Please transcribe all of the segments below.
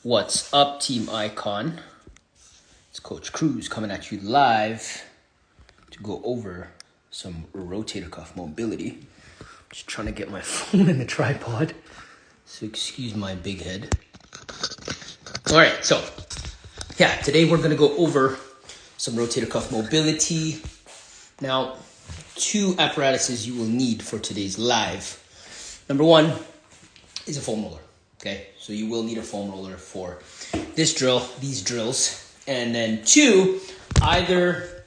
What's up, Team Icon? It's Coach Cruz coming at you live to go over some rotator cuff mobility. Just trying to get my phone in the tripod, so excuse my big head. All right, so yeah, today we're gonna go over some rotator cuff mobility. Now, two apparatuses you will need for today's live. Number one is a foam roller. Okay, so you will need a foam roller for this drill, these drills. And then two, either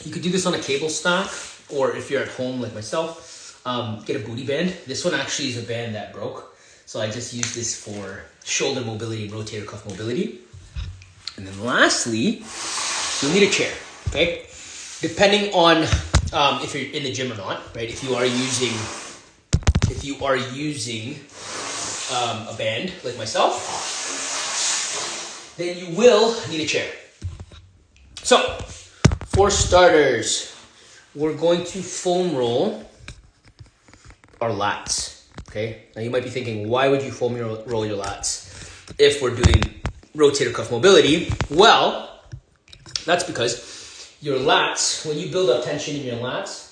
you could do this on a cable stack, or if you're at home like myself, get a booty band. This one actually is a band that broke, so I just use this for shoulder mobility and rotator cuff mobility. And then lastly, you'll need a chair, okay? Depending on if you're in the gym or not, right? If you are using a band like myself, then you will need a chair. So, for starters, we're going to foam roll our lats, okay? Now you might be thinking, why would you foam roll your lats if we're doing rotator cuff mobility? Well, that's because your lats, when you build up tension in your lats,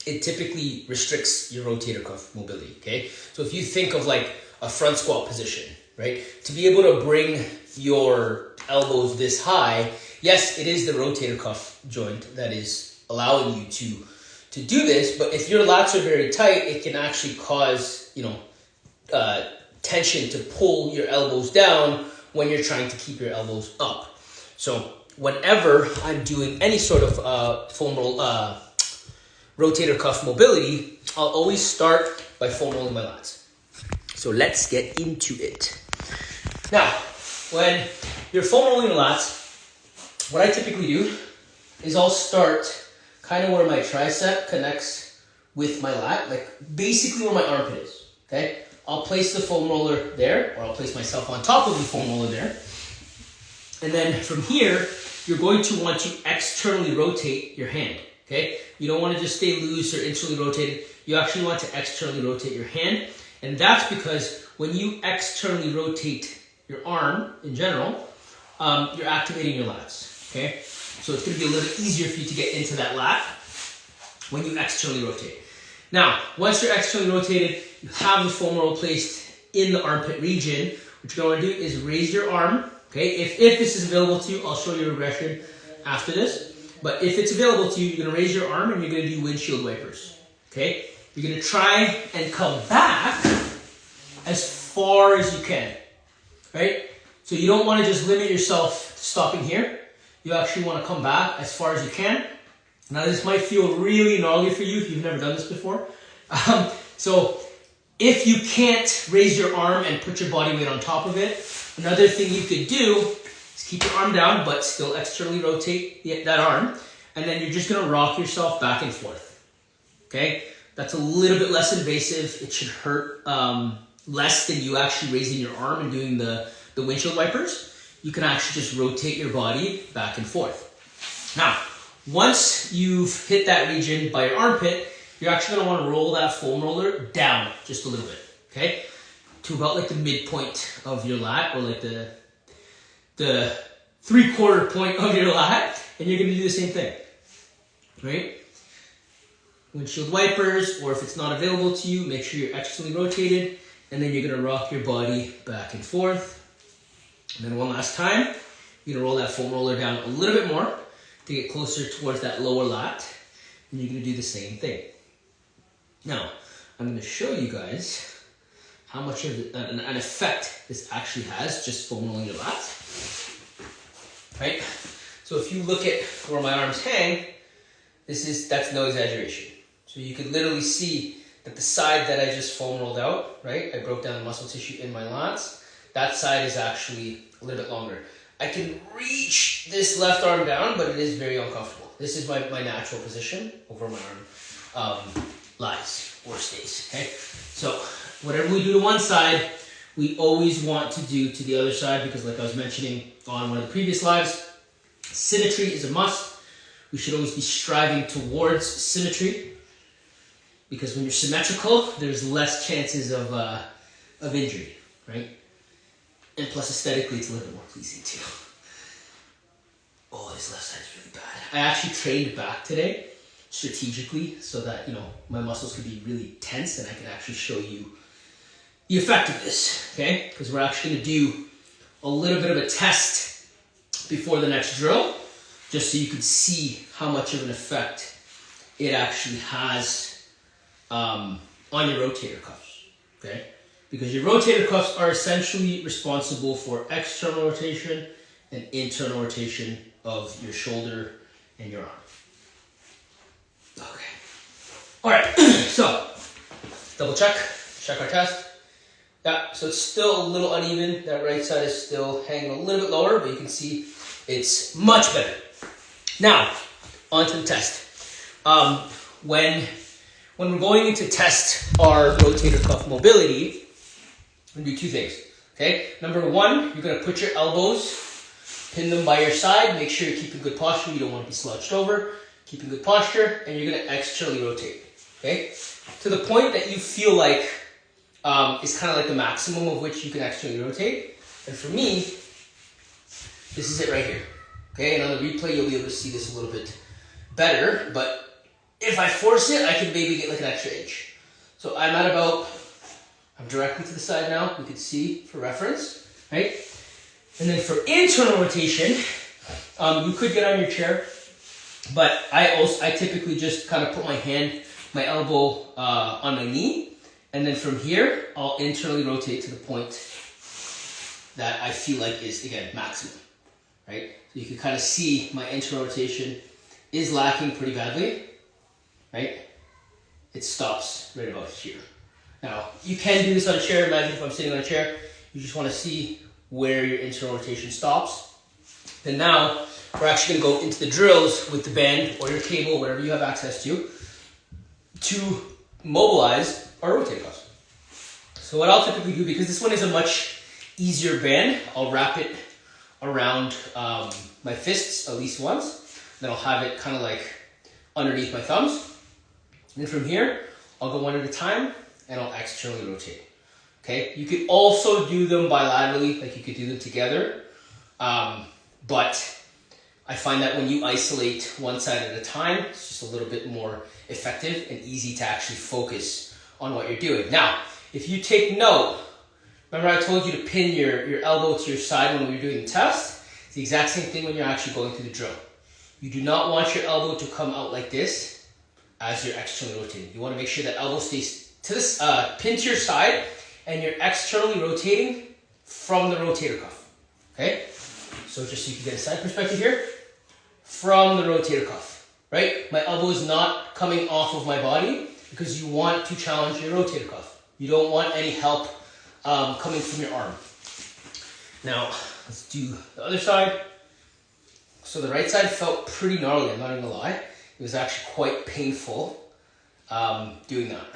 it typically restricts your rotator cuff mobility, okay? So if you think of like a front squat position, right? To be able to bring your elbows this high, yes, it is the rotator cuff joint that is allowing you to do this, but if your lats are very tight, it can actually cause, tension to pull your elbows down when you're trying to keep your elbows up. So whenever I'm doing any sort of foam roll, rotator cuff mobility, I'll always start by foam rolling my lats. So let's get into it. Now, when you're foam rolling your lats, what I typically do is I'll start kind of where my tricep connects with my lat, like basically where my armpit is, okay? I'll place the foam roller there, or I'll place myself on top of the foam roller there. And then from here, you're going to want to externally rotate your hand, okay? You don't want to just stay loose or internally rotated. You actually want to externally rotate your hand. And that's because when you externally rotate your arm in general, you're activating your lats, okay? So it's going to be a little easier for you to get into that lat when you externally rotate. Now, once you're externally rotated, you have the foam roller placed in the armpit region. What you're going to do is raise your arm, okay? If this is available to you, I'll show you a regression after this. But if it's available to you, you're going to raise your arm and you're going to do windshield wipers, okay? You're going to try and come back as far as you can, right? So you don't want to just limit yourself to stopping here. You actually want to come back as far as you can. Now this might feel really gnarly for you if you've never done this before. So if you can't raise your arm and put your body weight on top of it, another thing you could do is keep your arm down but still externally rotate that arm, and then you're just going to rock yourself back and forth, okay? That's a little bit less invasive. It should hurt less than you actually raising your arm and doing the windshield wipers. You can actually just rotate your body back and forth. Now, once you've hit that region by your armpit, you're actually going to want to roll that foam roller down just a little bit, okay? To about like the midpoint of your lat, or like the 3/4 point of your lat, and you're going to do the same thing, right? Windshield wipers, or if it's not available to you, make sure you're externally rotated, and then you're going to rock your body back and forth. And then one last time, you're going to roll that foam roller down a little bit more to get closer towards that lower lat, and you're going to do the same thing. Now, I'm going to show you guys how much of an effect this actually has, just foam rolling your lats, right? So if you look at where my arms hang, that's no exaggeration. So you could literally see that the side that I just foam rolled out, right? I broke down the muscle tissue in my lats. That side is actually a little bit longer. I can reach this left arm down, but it is very uncomfortable. This is my natural position over my arm lies or stays, okay? So whatever we do to one side, we always want to do to the other side, because like I was mentioning on one of the previous lives, symmetry is a must. We should always be striving towards symmetry, because when you're symmetrical, there's less chances of injury, right? And plus aesthetically, it's a little bit more pleasing too. Oh, this left side is really bad. I actually trained back today strategically so that, you know, my muscles could be really tense and I can actually show you the effect of this, okay? Because we're actually gonna do a little bit of a test before the next drill, just so you can see how much of an effect it actually has on your rotator cuffs, okay? Because your rotator cuffs are essentially responsible for external rotation and internal rotation of your shoulder and your arm. Okay. All right, so double check our test. Yeah, so it's still a little uneven. That right side is still hanging a little bit lower, but you can see it's much better. Now, on to the test. When we're going to test our rotator cuff mobility, we're gonna do two things, okay? Number one, you're gonna put your elbows, pin them by your side, make sure you're keeping good posture, you don't wanna be slouched over, keeping good posture, and you're gonna externally rotate, okay? To the point that you feel like is kind of like the maximum of which you can externally rotate. And for me, this is it right here, okay? And on the replay, you'll be able to see this a little bit better, but if I force it, I can maybe get like an extra inch. So I'm directly to the side now, you can see for reference, right? And then for internal rotation, you could get on your chair, but I typically just kind of put my elbow on my knee, and then from here, I'll internally rotate to the point that I feel like is, again, maximum, right? So you can kind of see my internal rotation is lacking pretty badly, right? It stops right about here. Now, you can do this on a chair. Imagine if I'm sitting on a chair, you just want to see where your internal rotation stops. Then now, we're actually going to go into the drills with the band or your cable, whatever you have access to mobilize our rotator cuffs. So what I'll typically do, because this one is a much easier band, I'll wrap it around my fists at least once. Then I'll have it kind of like underneath my thumbs. And then from here, I'll go one at a time and I'll externally rotate. Okay, you could also do them bilaterally, like you could do them together. But I find that when you isolate one side at a time, it's just a little bit more effective and easy to actually focus on what you're doing. Now, if you take note, remember I told you to pin your elbow to your side when we were doing the test? It's the exact same thing when you're actually going through the drill. You do not want your elbow to come out like this as you're externally rotating. You want to make sure that elbow stays to this, pinned to your side, and you're externally rotating from the rotator cuff, okay? So just so you can get a side perspective here, from the rotator cuff, right? My elbow is not coming off of my body because you want to challenge your rotator cuff. You don't want any help coming from your arm. Now, let's do the other side. So the right side felt pretty gnarly, I'm not even gonna lie. It was actually quite painful doing that.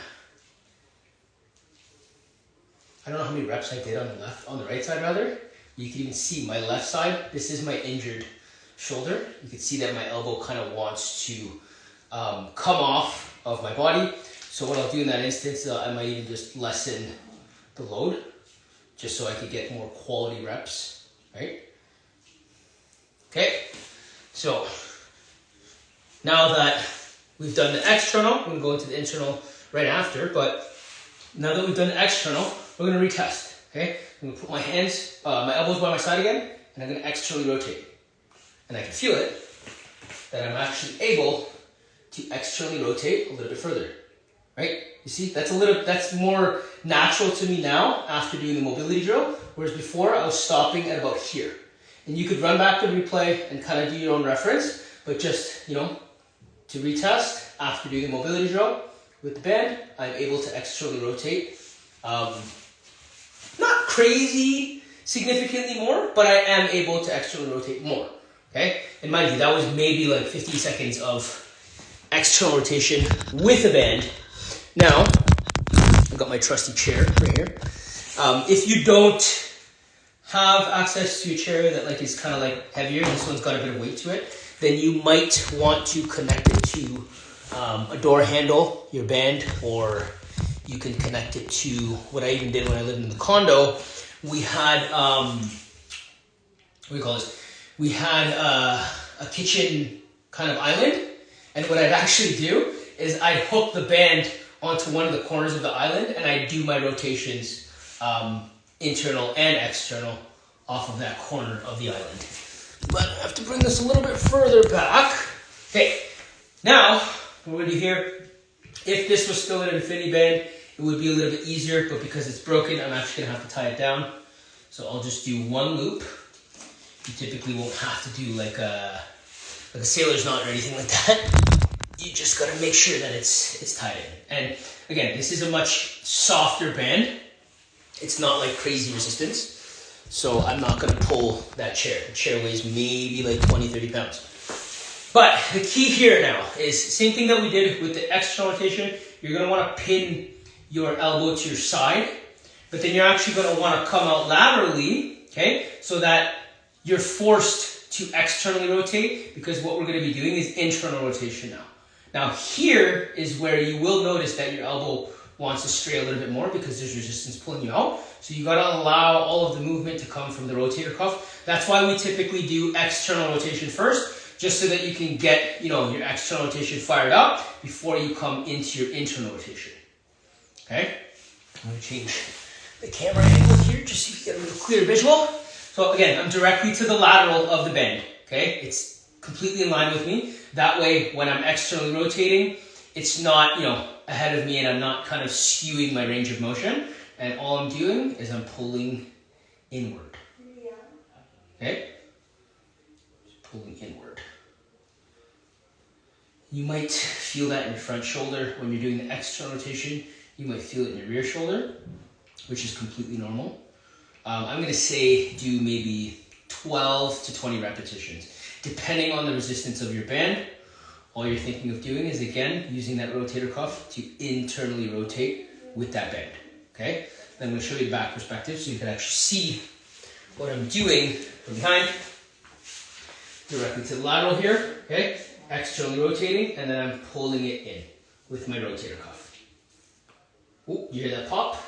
I don't know how many reps I did on the right side rather. You can even see my left side. This is my injured shoulder. You can see that my elbow kind of wants to come off of my body. So what I'll do in that instance, I might even just lessen the load just so I could get more quality reps, right? Okay, so now that we've done the external, we're gonna go into the internal right after, but now that we've done the external, we're gonna retest, okay? I'm gonna put my hands, my elbows by my side again, and I'm gonna externally rotate. And I can feel it, that I'm actually able to externally rotate a little bit further, right? You see, that's more natural to me now after doing the mobility drill, whereas before I was stopping at about here. And you could run back the replay and kind of do your own reference, but just, you know, to retest after doing the mobility drill with the band, I'm able to externally rotate. Not crazy significantly more, but I am able to externally rotate more, okay? And mind you, that was maybe like 15 seconds of external rotation with a band. Now, I've got my trusty chair right here. If you don't have access to a chair that like is kind of like heavier, this one's got a bit of weight to it, then you might want to connect it to a door handle, your band, or you can connect it to what I even did when I lived in the condo. we had, what do we call this? We had a kitchen kind of island. And what I'd actually do is I'd hook the band onto one of the corners of the island and I'd do my rotations, internal and external, off of that corner of the island. But I have to bring this a little bit further back. Okay, now what we're gonna do here, if this was still an infinity band, it would be a little bit easier, but because it's broken, I'm actually gonna have to tie it down. So I'll just do one loop. You typically won't have to do like a sailor's knot or anything like that. You just gotta make sure that it's tied in. And again, this is a much softer band. It's not like crazy resistance. So I'm not gonna pull that chair. The chair weighs maybe like 20, 30 pounds. But the key here now is same thing that we did with the external rotation. You're gonna wanna pin your elbow to your side, but then you're actually gonna wanna come out laterally, okay? So that you're forced to externally rotate, because what we're gonna be doing is internal rotation now. Now here is where you will notice that your elbow wants to stray a little bit more because there's resistance pulling you out. So you gotta allow all of the movement to come from the rotator cuff. That's why we typically do external rotation first, just so that you can get, your external rotation fired up before you come into your internal rotation. Okay? I'm gonna change the camera angle here just so you get a little clearer visual. So again, I'm directly to the lateral of the band. Okay? It's completely in line with me. That way, when I'm externally rotating, it's not, ahead of me and I'm not kind of skewing my range of motion. And all I'm doing is I'm pulling inward. Okay? Just pulling inward. You might feel that in your front shoulder when you're doing the external rotation. You might feel it in your rear shoulder, which is completely normal. I'm gonna say do maybe 12 to 20 repetitions, depending on the resistance of your band. All you're thinking of doing is, again, using that rotator cuff to internally rotate with that band, okay? Then I'm gonna show you the back perspective so you can actually see what I'm doing from behind. Directly to the lateral here, okay? Externally rotating, and then I'm pulling it in with my rotator cuff. Oh, you hear that pop?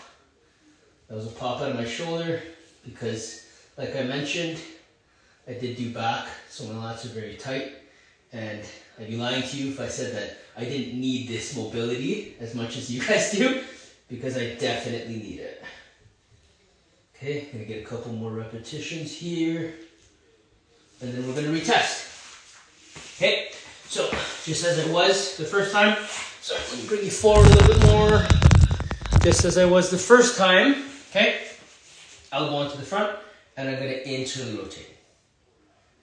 That was a pop out of my shoulder because, like I mentioned, I did do back, so my lats are very tight. And I'd be lying to you if I said that I didn't need this mobility as much as you guys do, because I definitely need it. Okay, gonna get a couple more repetitions here, and then we're gonna retest. Okay, so just as I was the first time, sorry, let me bring you forward a little bit more. Just as I was the first time, okay, elbow onto the front, and I'm gonna internally rotate.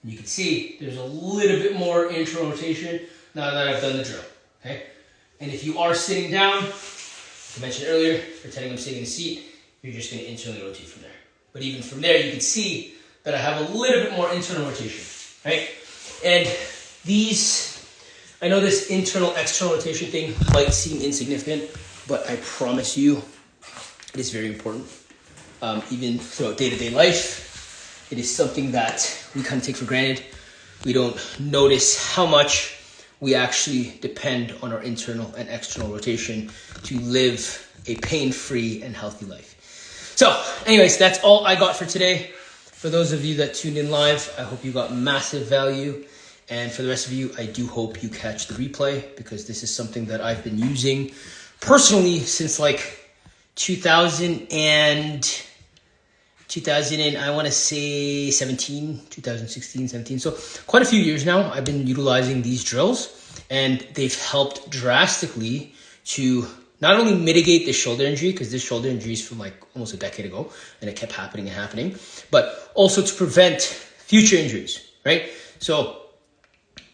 And you can see there's a little bit more internal rotation now that I've done the drill, okay? And if you are sitting down, like I mentioned earlier, pretending I'm sitting in a seat, you're just gonna internally rotate from there. But even from there, you can see that I have a little bit more internal rotation, right? And these, I know this internal, external rotation thing might seem insignificant, but I promise you, it is very important. Even throughout day-to-day life, it is something that we kind of take for granted. We don't notice how much we actually depend on our internal and external rotation to live a pain-free and healthy life. So anyways, that's all I got for today. For those of you that tuned in live, I hope you got massive value. And for the rest of you, I do hope you catch the replay, because this is something that I've been using personally since like 2000 and I want to say 2016, 17. So quite a few years now, I've been utilizing these drills, and they've helped drastically to not only mitigate the shoulder injury, because this shoulder injury is from like almost a decade ago, and it kept happening and happening, but also to prevent future injuries, right? So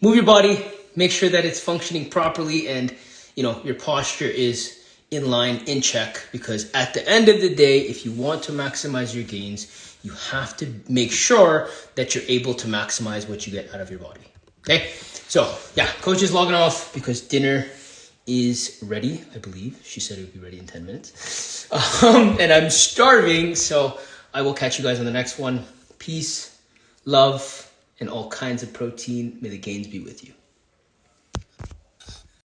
move your body, make sure that it's functioning properly, and your posture is in line, in check, because at the end of the day, if you want to maximize your gains, you have to make sure that you're able to maximize what you get out of your body. Okay, so yeah, coach is logging off because dinner is ready. I believe she said it would be ready in 10 minutes, and I'm starving, so I will catch you guys on the next one. Peace, love, and all kinds of protein. May the gains be with you.